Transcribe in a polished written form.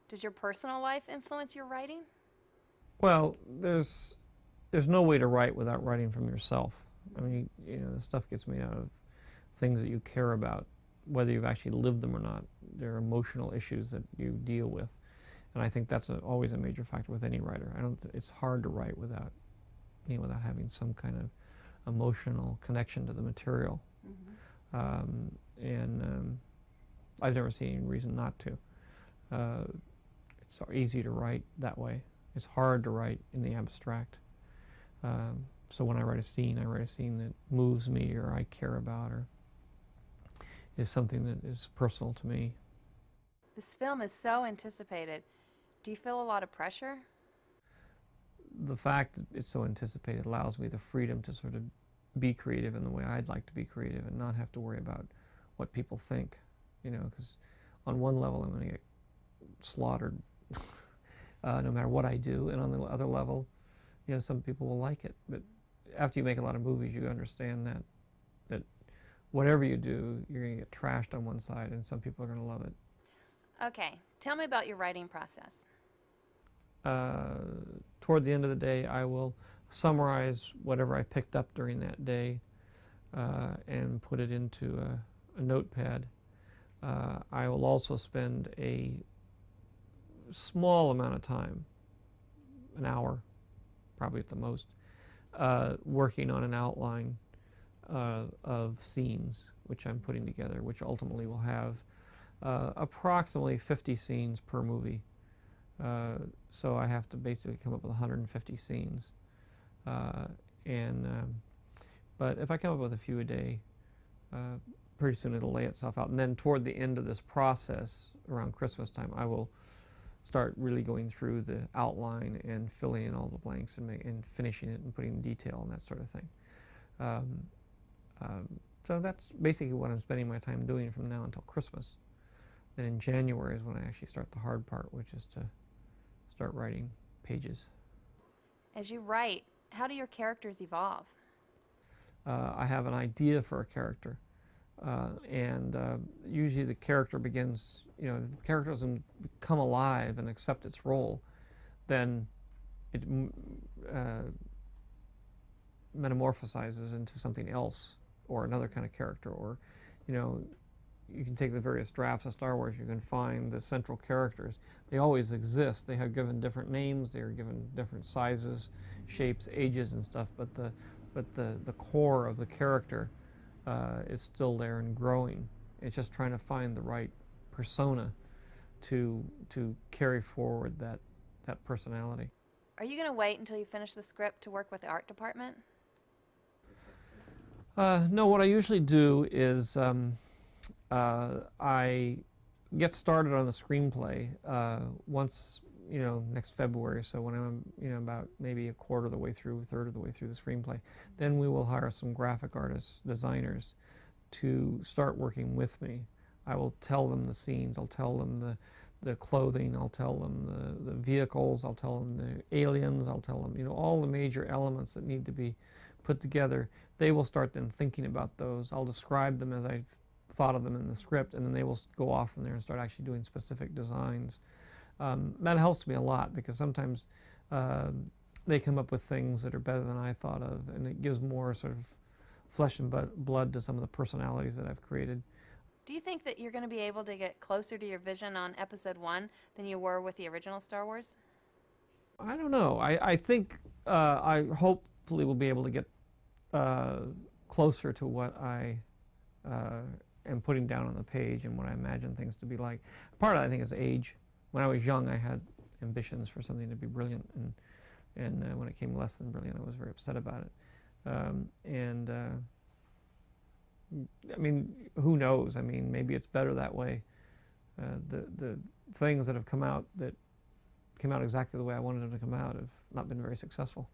Does your personal life influence your writing? Well, there's no way to write without writing from yourself. I mean, you know, the stuff gets made out of things that you care about, whether you've actually lived them or not. There are emotional issues that you deal with, and I think that's always a major factor with any writer. It's hard to write without, you know, without having some kind of emotional connection to the material. And I've never seen any reason not to. It's easy to write that way. It's hard to write in the abstract. So when I write a scene that moves me or I care about or is something that is personal to me. This film is so anticipated. Do you feel a lot of pressure? The fact that it's so anticipated allows me the freedom to sort of be creative in the way I'd like to be creative and not have to worry about what people think, you know, because on one level I'm going to get slaughtered no matter what I do, and on the other level, you know, some people will like it. But after you make a lot of movies, you understand that whatever you do, you're going to get trashed on one side, and some people are going to love it. Okay, tell me about your writing process. Toward the end of the day, I will summarize whatever I picked up during that day and put it into a notepad. I will also spend a small amount of time, an hour, probably at the most, working on an outline of scenes which I'm putting together, which ultimately will have approximately 50 scenes per movie. So I have to basically come up with 150 scenes. But if I come up with a few a day, pretty soon it'll lay itself out. And then toward the end of this process, around Christmas time, I will start really going through the outline and filling in all the blanks and finishing it and putting detail and that sort of thing. So that's basically what I'm spending my time doing from now until Christmas. Then in January is when I actually start the hard part, which is to start writing pages. As you write, how do your characters evolve? I have an idea for a character, and usually the character begins, you know, if the character doesn't come alive and accept its role, then it metamorphosizes into something else or another kind of character. Or, you know, you can take the various drafts of Star Wars, you can find the central characters. They always exist. They have given different names, they are given different sizes, shapes, ages and stuff, but the core of the character is still there and growing. It's just trying to find the right persona to carry forward that personality. Are you going to wait until you finish the script to work with the art department? No, what I usually do is I get started on the screenplay once, you know, next February. So when I'm, you know, about maybe a quarter of the way through, a third of the way through the screenplay, then we will hire some graphic artists, designers, to start working with me. I will tell them the scenes, I'll tell them the clothing, I'll tell them the vehicles, I'll tell them the aliens, I'll tell them, you know, all the major elements that need to be put together. They will start then thinking about those. I'll describe them as I've thought of them in the script, and then they will go off from there and start actually doing specific designs. That helps me a lot, because sometimes they come up with things that are better than I thought of, and it gives more sort of flesh and blood to some of the personalities that I've created. Do you think that you're going to be able to get closer to your vision on Episode 1 than you were with the original Star Wars? I don't know. I think I hopefully will be able to get closer to what I am putting down on the page and what I imagine things to be like. Part of it, I think, is age. When I was young, I had ambitions for something to be brilliant, and when it came less than brilliant, I was very upset about it. I mean, who knows? I mean, maybe it's better that way. The things that have come out that came out exactly the way I wanted them to come out have not been very successful.